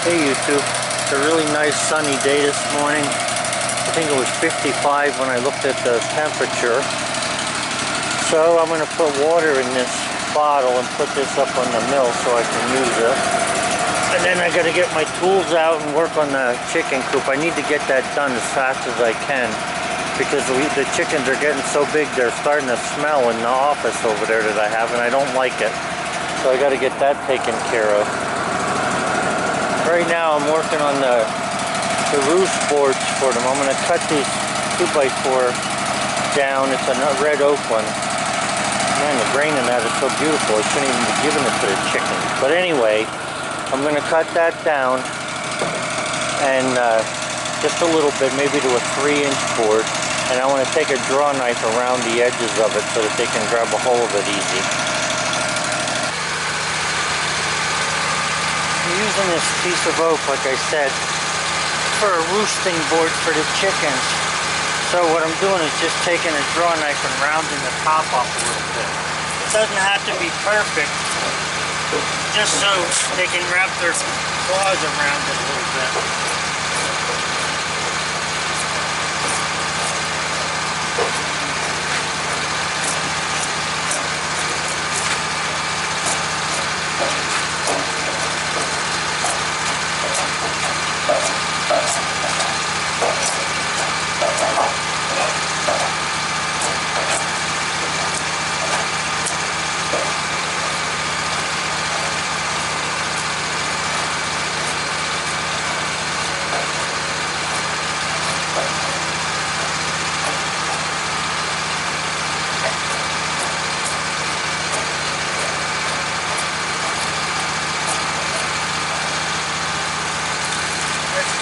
Hey YouTube, it's a really nice sunny day this morning. I think it was 55 when I looked at the temperature. So I'm going to put water in this bottle and put this up on the mill so I can use it. And then I got to get my tools out and work on the chicken coop. I need to get that done as fast as I can because the chickens are getting so big they're starting to smell in the office over there that I have, and I don't like it. So I got to get that taken care of. Right now I'm working on the roost boards for them. I'm going to cut these 2x4 down. It's a red oak one. Man, the grain in that is so beautiful. I shouldn't even be giving it to the chickens. But anyway, I'm going to cut that down and just a little bit, maybe to a 3-inch board. And I want to take a draw knife around the edges of it so that they can grab a hold of it easy. I'm using this piece of oak, like I said, for a roosting board for the chickens. So what I'm doing is just taking a draw knife and rounding the top off a little bit. It doesn't have to be perfect, just so they can wrap their claws around it a little bit.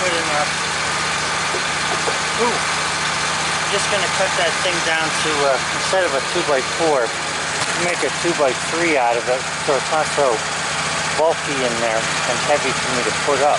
Good enough. Ooh. I'm just going to cut that thing down to, instead of a 2x4, make a 2x3 out of it so it's not so bulky in there and heavy for me to put up.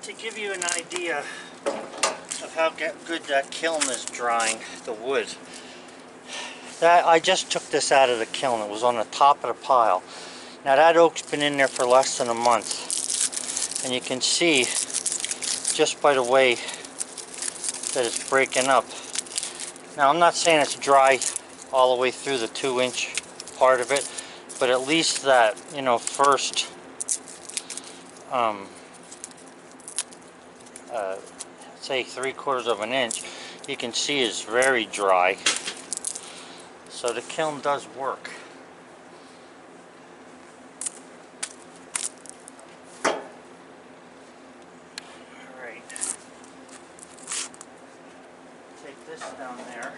To give you an idea of how good that kiln is drying, the wood. I just took this out of the kiln. It was on the top of the pile. Now that oak's been in there for less than a month. And you can see just by the way that it's breaking up. Now I'm not saying it's dry all the way through the 2-inch part of it, but at least that, you know, first say 3/4 of an inch, you can see is very dry. So the kiln does work. Alright. Take this down there.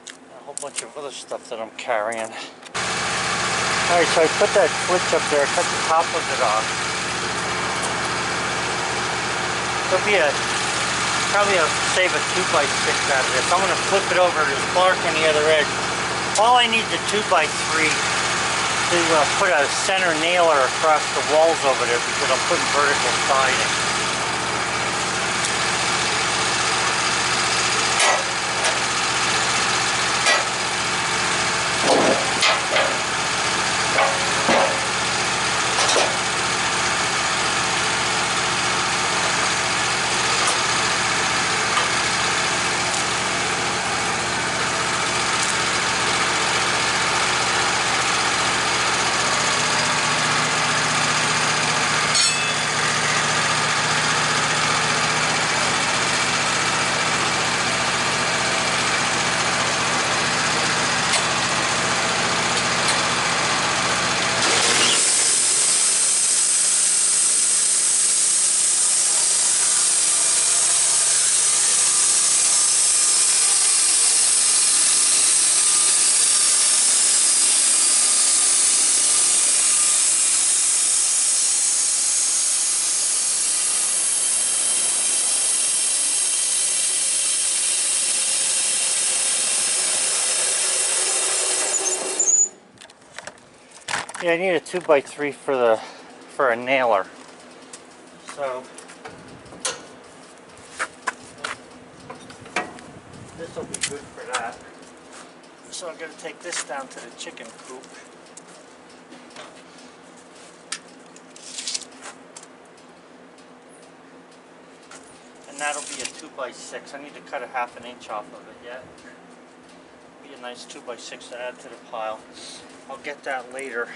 And a whole bunch of other stuff that I'm carrying. Alright, so I put that switch up there, cut the top of it off. There'll be probably save a 2x6 out of this. I'm going to flip it over. There's Clark on the other edge. All I need the 2x3 to put a center nailer across the walls over there because I'm putting vertical siding. Yeah, I need a 2x3 for a nailer. So this will be good for that. So I'm going to take this down to the chicken coop. And that'll be a 2x6. I need to cut a ½ inch off of it yet. Be a nice 2x6 to add to the pile. I'll get that later.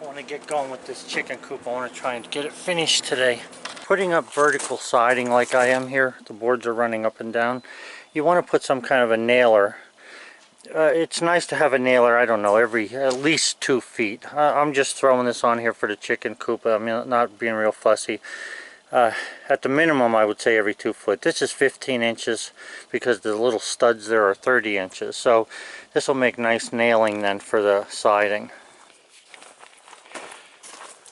I want to get going with this chicken coop. I want to try and get it finished today. Putting up vertical siding like I am here, the boards are running up and down. You want to put some kind of a nailer. It's nice to have a nailer, I don't know, every at least 2 feet. I'm just throwing this on here for the chicken coop. I'm not being real fussy. At the minimum, I would say every 2 foot. This is 15 inches because the little studs there are 30 inches. So this will make nice nailing then for the siding.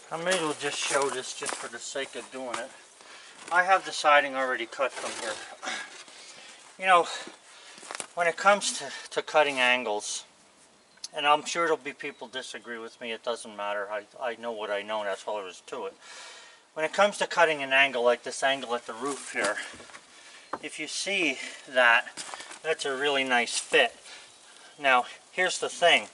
I may as well just show this just for the sake of doing it. I have the siding already cut from here. You know, when it comes to cutting angles, and I'm sure there'll be people disagree with me, it doesn't matter. I know what I know, and that's all there is to it. When it comes to cutting an angle like this angle at the roof here, if you see that, that's a really nice fit. Now, here's the thing.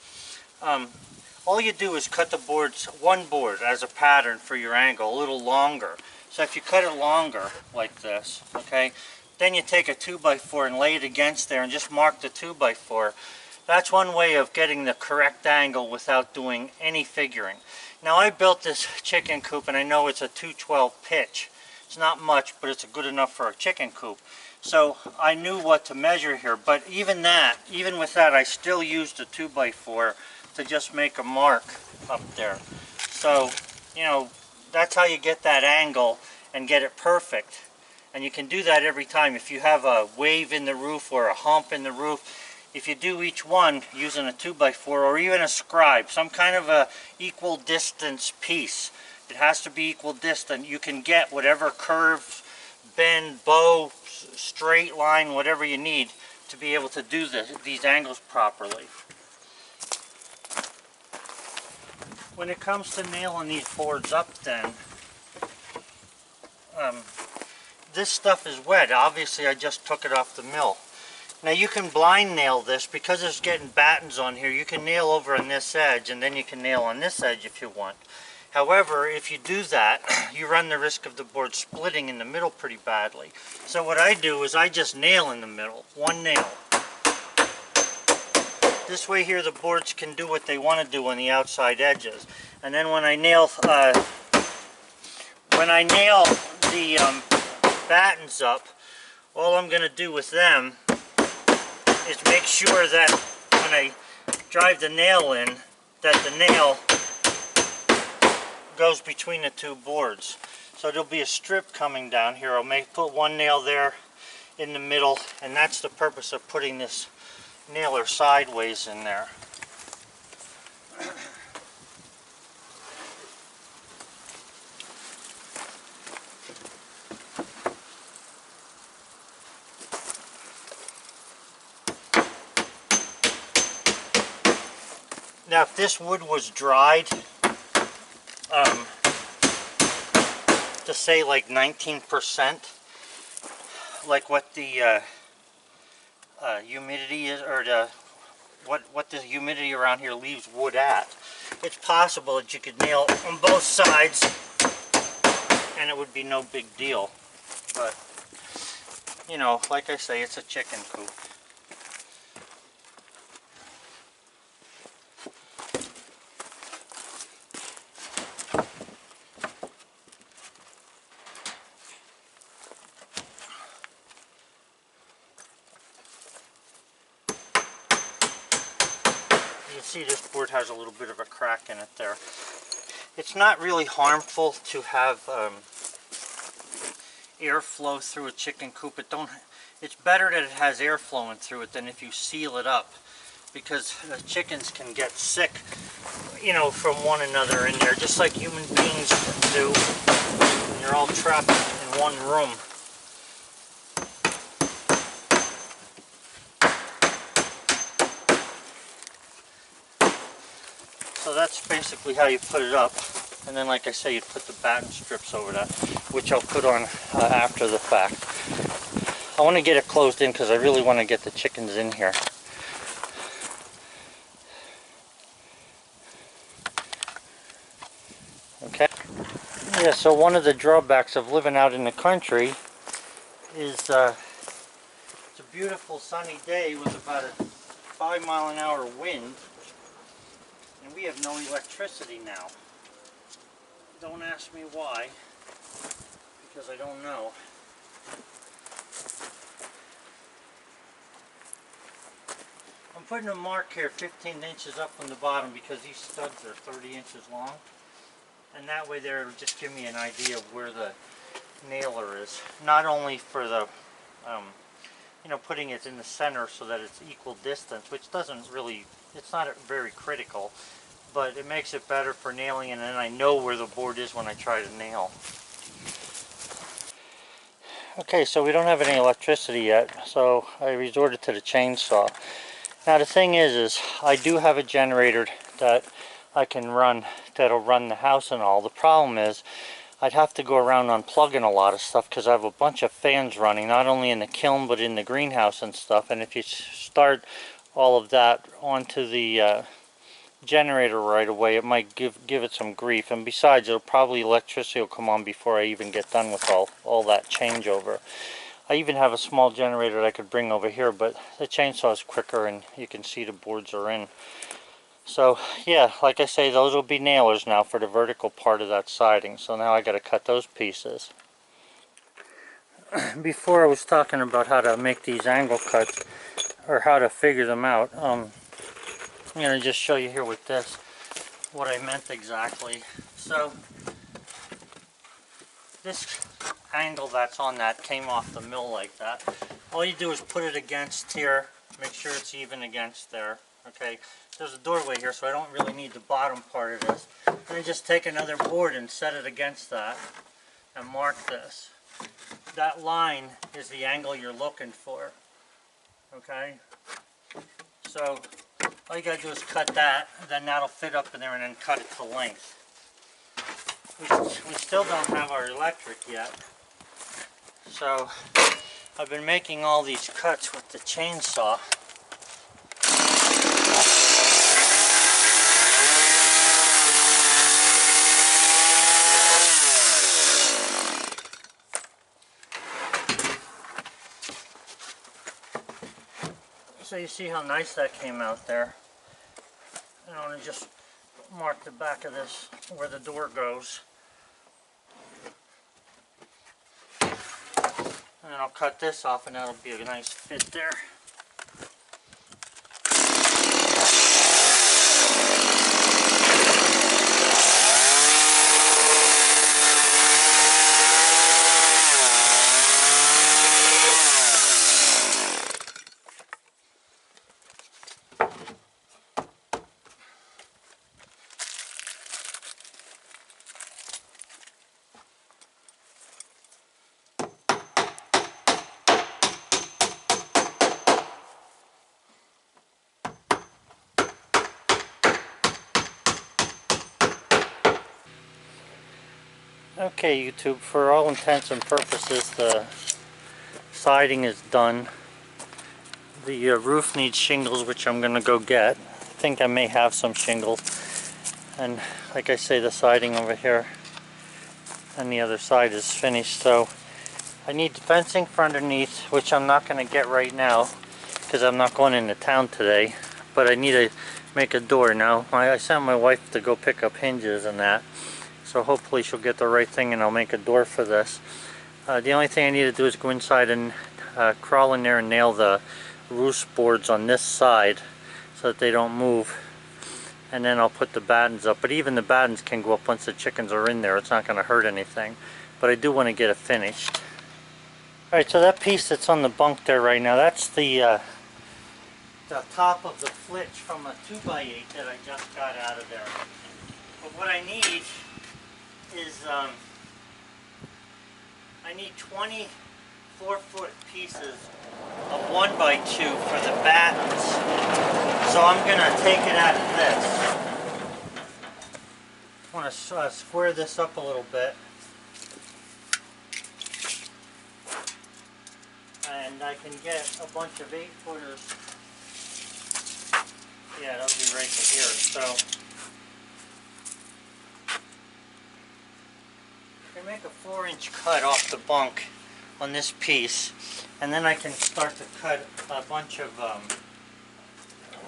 All you do is cut the boards, one board as a pattern for your angle, a little longer. So if you cut it longer, like this, okay, then you take a 2x4 and lay it against there and just mark the 2x4. That's one way of getting the correct angle without doing any figuring. Now I built this chicken coop and I know it's a 212 pitch. It's not much, but it's good enough for a chicken coop. So I knew what to measure here, but even with that, I still used a 2x4 to just make a mark up there. So, you know, that's how you get that angle and get it perfect. And you can do that every time. If you have a wave in the roof or a hump in the roof, if you do each one using a 2x4 or even a scribe, some kind of a equal distance piece, it has to be equal distance. You can get whatever curve, bend, bow, straight line, whatever you need to be able to do these angles properly. When it comes to nailing these boards up then, this stuff is wet. Obviously I just took it off the mill. Now you can blind nail this because it's getting battens on here. You can nail over on this edge and then you can nail on this edge if you want. However, if you do that, you run the risk of the board splitting in the middle pretty badly. So what I do is I just nail in the middle, one nail. This way here the boards can do what they want to do on the outside edges. And then when I nail the battens up, all I'm going to do with them is make sure that when I drive the nail in, that the nail goes between the two boards. So there'll be a strip coming down here. I'll put one nail there in the middle, and that's the purpose of putting this nailer sideways in there. Now if this wood was dried to say like 19%, like what the humidity is, or what the humidity around here leaves wood at, it's possible that you could nail on both sides and it would be no big deal. But you know, like I say, it's a chicken coop. You see this board has a little bit of a crack in it there. It's not really harmful to have airflow through a chicken coop. It's better that it has air flowing through it than if you seal it up, because chickens can get sick, you know, from one another in there, just like human beings do. And you're all trapped in one room. So that's that's basically how you put it up. And then, like I say, you put the batten strips over that, which I'll put on after the fact. I want to get it closed in because I really want to get the chickens in here. Okay. Yeah, so one of the drawbacks of living out in the country is it's a beautiful sunny day with about a 5-mile-an-hour wind, and we have no electricity now. Don't ask me why, because I don't know. I'm putting a mark here 15 inches up from the bottom because these studs are 30 inches long. And that way there, it'll just give me an idea of where the nailer is. Not only for the, you know, putting it in the center so that it's equal distance, which doesn't really, it's not very critical, but it makes it better for nailing, and then I know where the board is when I try to nail. Okay, so we don't have any electricity yet, so I resorted to the chainsaw. Now the thing is I do have a generator that I can run, that'll run the house and all. The problem is I'd have to go around unplugging a lot of stuff because I have a bunch of fans running, not only in the kiln but in the greenhouse and stuff, and if you start all of that onto the generator right away, it might give it some grief, and besides, electricity will come on before I even get done with all that changeover. I even have a small generator that I could bring over here, but the chainsaw is quicker and you can see the boards are in. So yeah, like I say, those will be nailers now for the vertical part of that siding, so now I got to cut those pieces. Before I was talking about how to make these angle cuts, or how to figure them out. I'm going to just show you here with this what I meant exactly. So this angle that's on that came off the mill like that. All you do is put it against here, make sure it's even against there. Okay, there's a doorway here, so I don't really need the bottom part of this. Then just take another board and set it against that and mark this. That line is the angle you're looking for. Okay, so all you gotta do is cut that, and then that'll fit up in there, and then cut it to length. We still don't have our electric yet, so I've been making all these cuts with the chainsaw. So you see how nice that came out there. And I'm going to just mark the back of this where the door goes. And then I'll cut this off, and that'll be a nice fit there. Okay, YouTube, for all intents and purposes, the siding is done. The roof needs shingles, which I'm going to go get. I think I may have some shingles. And like I say, the siding over here on the other side is finished. So I need fencing for underneath, which I'm not going to get right now because I'm not going into town today. But I need to make a door now. I sent my wife to go pick up hinges and that. So hopefully she'll get the right thing and I'll make a door for this. The only thing I need to do is go inside and crawl in there and nail the roost boards on this side so that they don't move. And then I'll put the battens up. But even the battens can go up once the chickens are in there. It's not going to hurt anything. But I do want to get it finished. Alright, so that piece that's on the bunk there right now, that's the top of the flitch from a 2x8 that I just got out of there. But what I need is I need 24-foot pieces of 1x2 for the battens. So I'm going to take it out of this. just want to square this up a little bit. And I can get a bunch of 8-footers. Yeah, that'll be right to here. So I can make a 4-inch cut off the bunk on this piece, and then I can start to cut a bunch of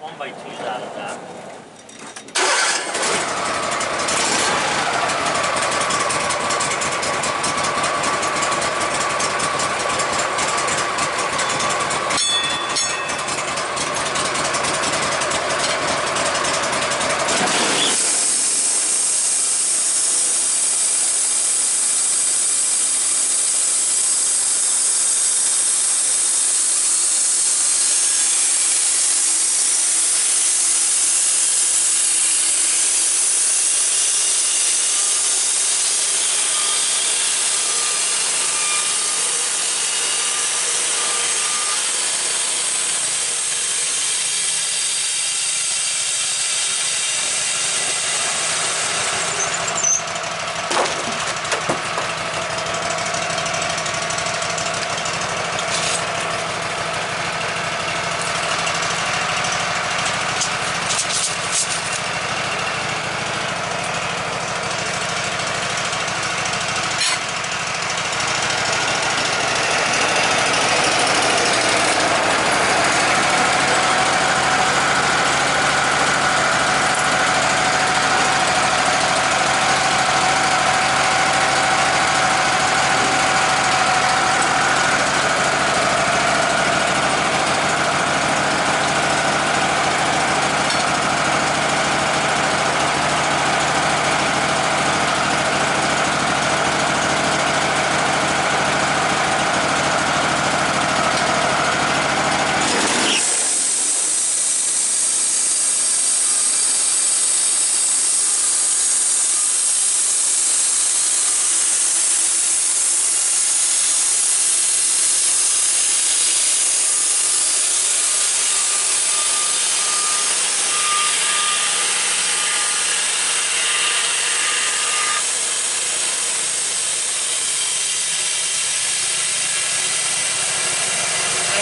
1x2s out of that.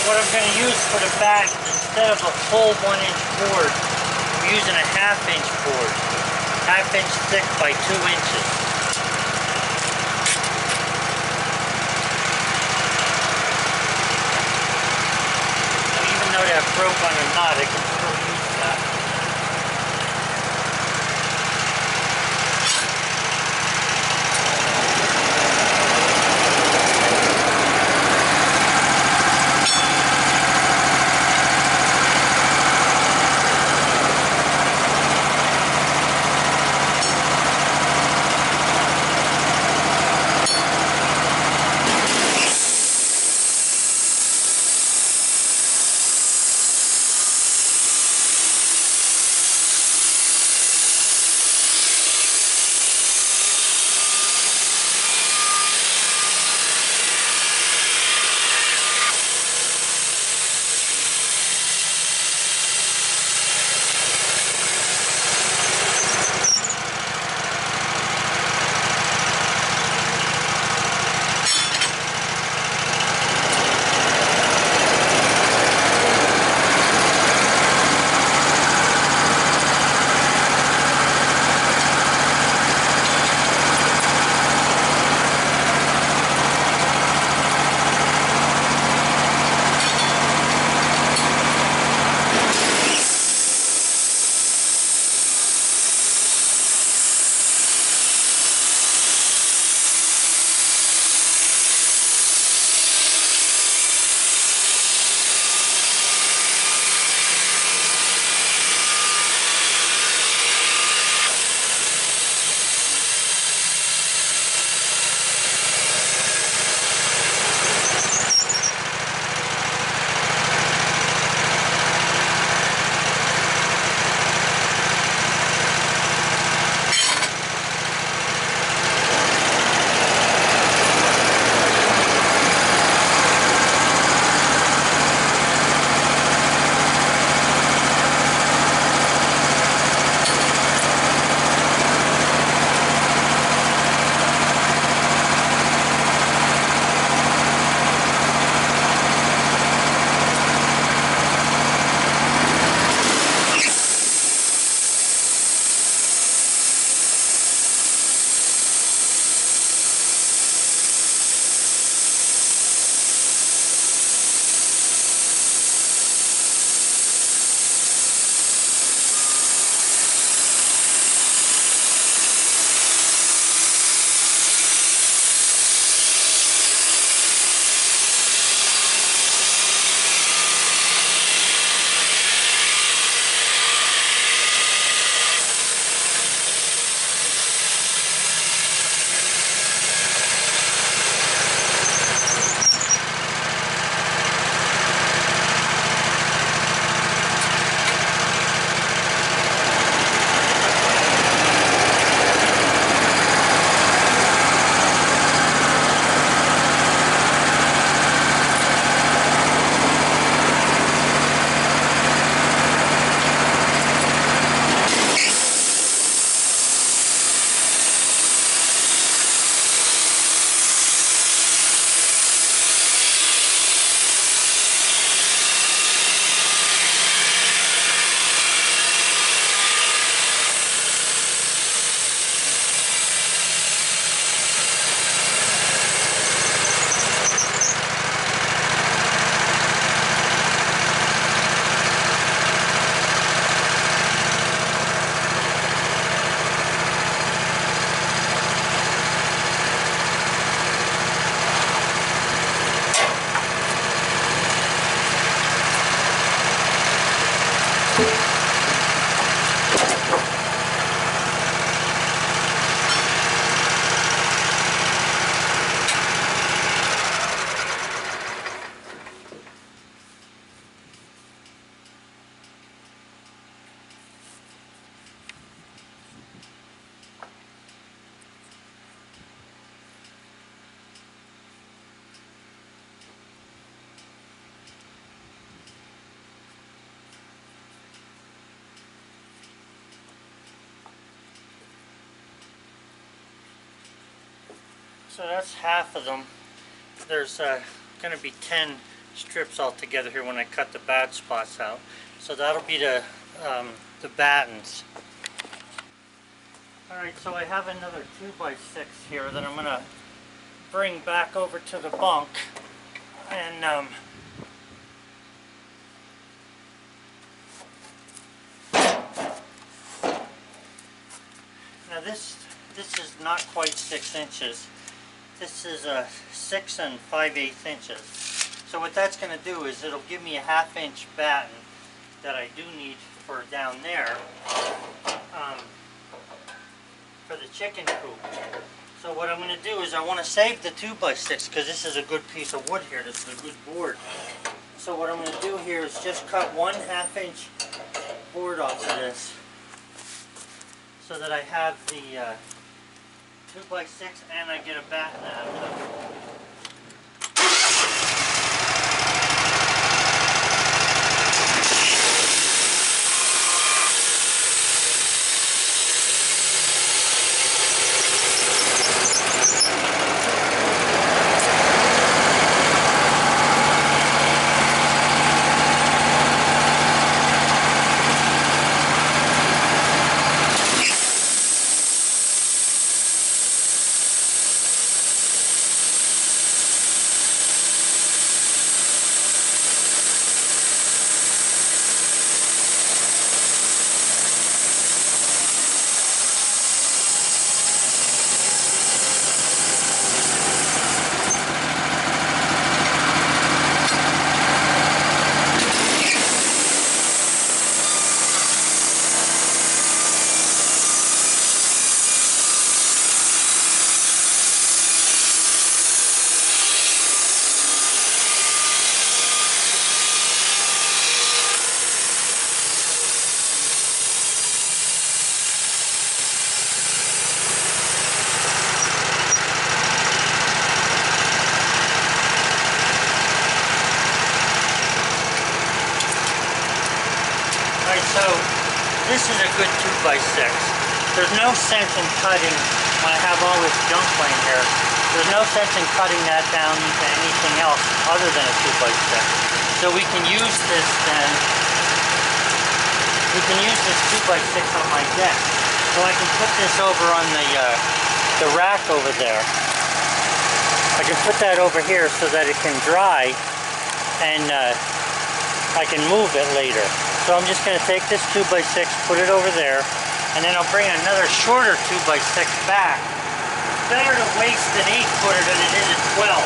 What I'm going to use for the back, instead of a full 1-inch board, I'm using a 1/2-inch board. 1/2 inch thick by 2 inches. And even though that broke on a knot, I can still use that. So that's half of them. There's going to be 10 strips altogether here when I cut the bad spots out. So that'll be the battens. Alright, so I have another 2x6 here that I'm going to bring back over to the bunk. And now this is not quite 6 inches. This is 6 5/8 inches. So what that's going to do is it'll give me a 1/2 inch batten that I do need for down there for the chicken coop. So what I'm going to do is I want to save the 2x6 because this is a good piece of wood here. This is a good board. So what I'm going to do here is just cut 1/2 inch board off of this so that I have the 2x6 and I get a batten out of it. So this is a good 2x6. There's no sense in cutting, when I have all this junk laying here, there's no sense in cutting that down into anything else other than a 2x6. So we can use this then, we can use this 2x6 on my deck. So I can put this over on the rack over there. I can put that over here so that it can dry and I can move it later. So I'm just going to take this 2x6, put it over there, and then I'll bring another shorter 2x6 back. It's better to waste an 8-footer than it is a 12.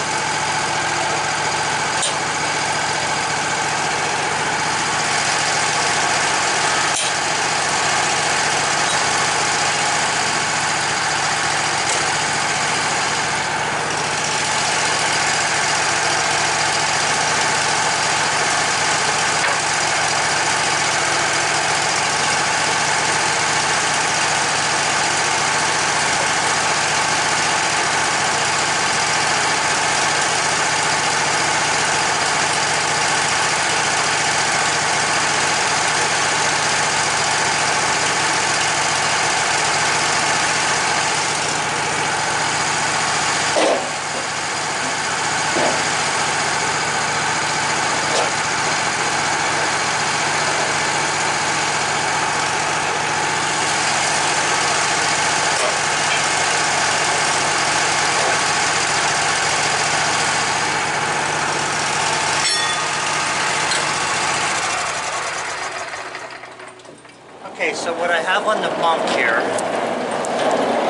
Okay, so what I have on the bunk here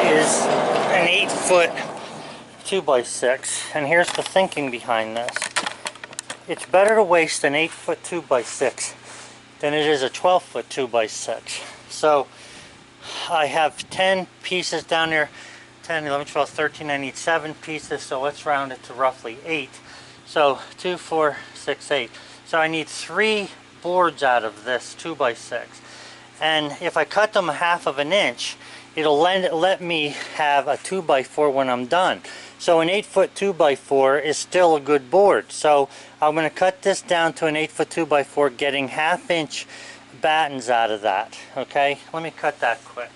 is an 8-foot 2x6, and here's the thinking behind this. It's better to waste an 8-foot 2x6 than it is a 12-foot 2x6. So I have 10 pieces down there, 10, 11, 12, 13, I need 7 pieces, so let's round it to roughly 8. So 2, 4, 6, 8. So I need 3 boards out of this 2x6. And if I cut them 1/2 inch, it'll let me have a 2x4 when I'm done. So an 8-foot 2x4 is still a good board. So I'm going to cut this down to an 8-foot 2x4, getting 1/2 inch battens out of that. Okay, let me cut that quick.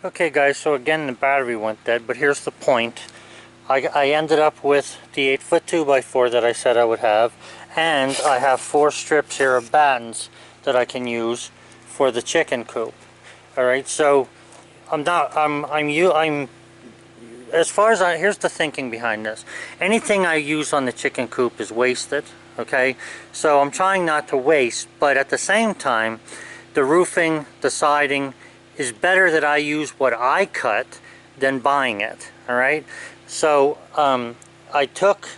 Okay guys, so again the battery went dead, but here's the point. I ended up with the 8-foot 2x4 that I said I would have, and I have 4 strips here of battens that I can use for the chicken coop. Alright, so I'm as far as here's the thinking behind this. Anything I use on the chicken coop is wasted, okay? So I'm trying not to waste, but at the same time, the roofing, the siding, is better that I use what I cut than buying it, alright? So I took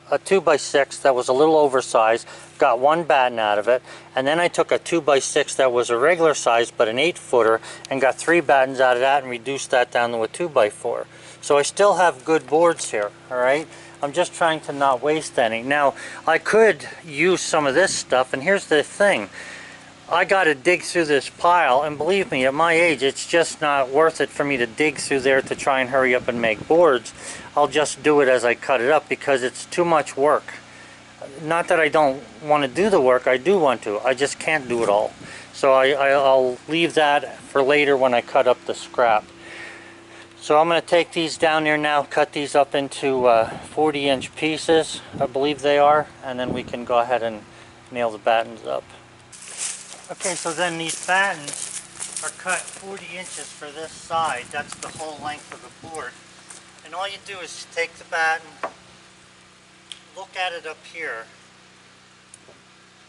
a 2x6 that was a little oversized, got 1 batten out of it, and then I took a 2x6 that was a regular size but an 8-footer and got 3 battens out of that and reduced that down to a 2x4. So I still have good boards here, alright? I'm just trying to not waste any. Now, I could use some of this stuff, and here's the thing. I got to dig through this pile, and believe me, at my age, it's just not worth it for me to dig through there to try and hurry up and make boards. I'll just do it as I cut it up because it's too much work. Not that I don't want to do the work, I do want to. I just can't do it all. So I'll leave that for later when I cut up the scrap. So I'm going to take these down there now, cut these up into 40-inch pieces, I believe they are, and then we can go ahead and nail the battens up. Okay, so then these battens are cut 40 inches for this side. That's the whole length of the board. And all you do is take the batten, look at it up here,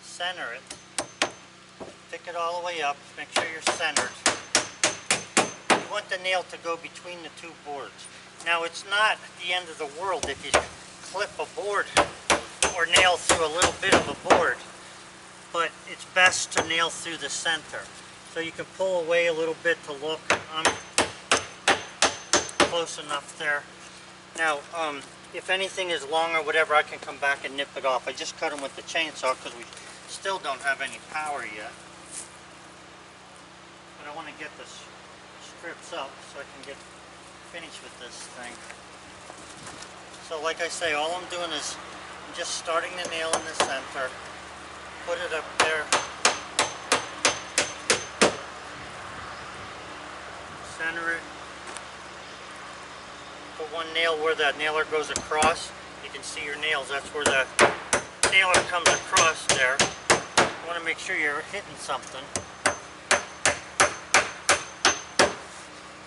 center it, pick it all the way up, make sure you're centered. You want the nail to go between the 2 boards. Now it's not the end of the world if you clip a board or nail through a little bit of a board, but it's best to nail through the center. So you can pull away a little bit to look. I'm close enough there. Now, if anything is long or whatever, I can come back and nip it off. I just cut them with the chainsaw because we still don't have any power yet. But I want to get the strips up so I can get finished with this thing. So like I say, all I'm doing is I'm just starting the nail in the center. Put it up there, center it, put one nail where that nailer goes across. You can see your nails, that's where the nailer comes across there. You want to make sure you're hitting something.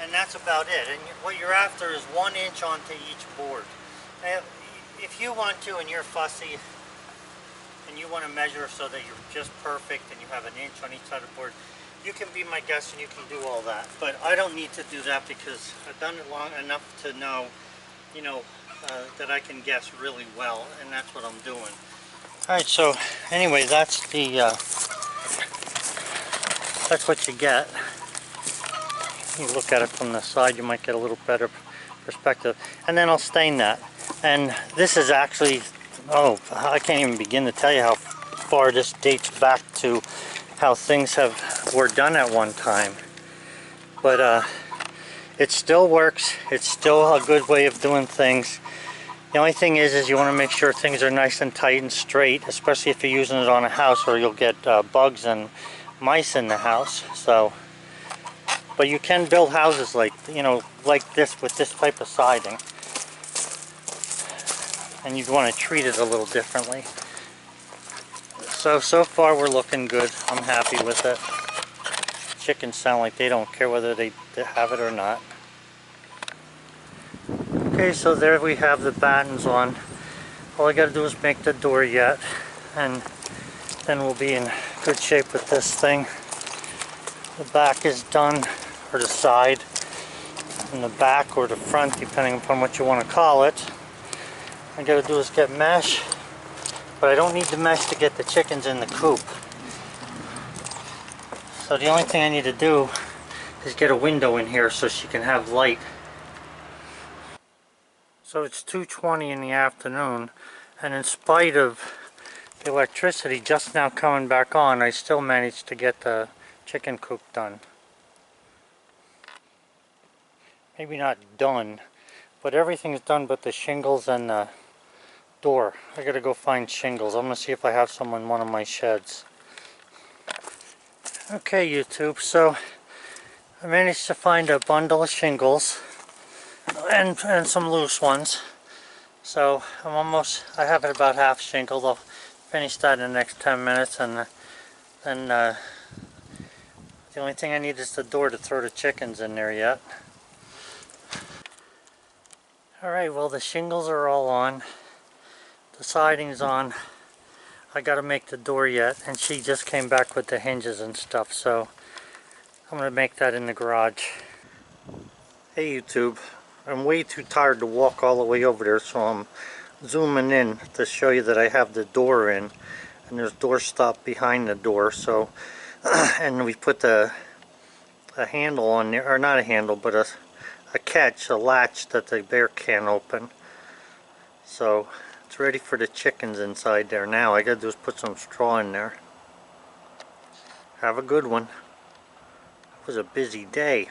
And that's about it. And what you're after is 1 inch onto each board. Now, if you want to and you're fussy, and you want to measure so that you're just perfect and you have 1 inch on each side of the board, you can be my guest and you can do all that. But I don't need to do that because I've done it long enough to know, you know, that I can guess really well, and that's what I'm doing. Alright, so anyway, that's what you get. You look at it from the side, you might get a little better perspective. And then I'll stain that. And this is actually, oh, I can't even begin to tell you how far this dates back to how things were done at one time. But it still works. It's still a good way of doing things. The only thing is you want to make sure things are nice and tight and straight, especially if you're using it on a house, or you'll get bugs and mice in the house. So, but you can build houses like, you know, like this with this type of siding. And you'd want to treat it a little differently. So far we're looking good. I'm happy with it. Chickens sound like they don't care whether they have it or not. Okay, so there we have the battens on. All I gotta do is make the door yet, and then we'll be in good shape with this thing. The back is done, or the side, and the back or the front, depending upon what you want to call it. All I gotta do is get mesh, but I don't need the mesh to get the chickens in the coop. So the only thing I need to do is get a window in here so she can have light. So it's 2:20 in the afternoon, and in spite of the electricity just now coming back on, I still managed to get the chicken coop done. Maybe not done, but everything's done but the shingles and the door. I gotta go find shingles. I'm gonna see if I have some in one of my sheds. Okay, YouTube, so I managed to find a bundle of shingles and some loose ones. So I have it about half shingled. I'll finish that in the next 10 minutes, and then the only thing I need is the door to throw the chickens in there yet. Alright, well the shingles are all on. The siding's on. I gotta make the door yet, and she just came back with the hinges and stuff, so I'm gonna make that in the garage. Hey YouTube, I'm way too tired to walk all the way over there, so I'm zooming in to show you that I have the door in, and there's door stop behind the door. So and we put a handle on there, or not a handle, but a catch, a latch that the bear can't open. So it's ready for the chickens inside there now. I gotta do is put some straw in there. Have a good one. It was a busy day.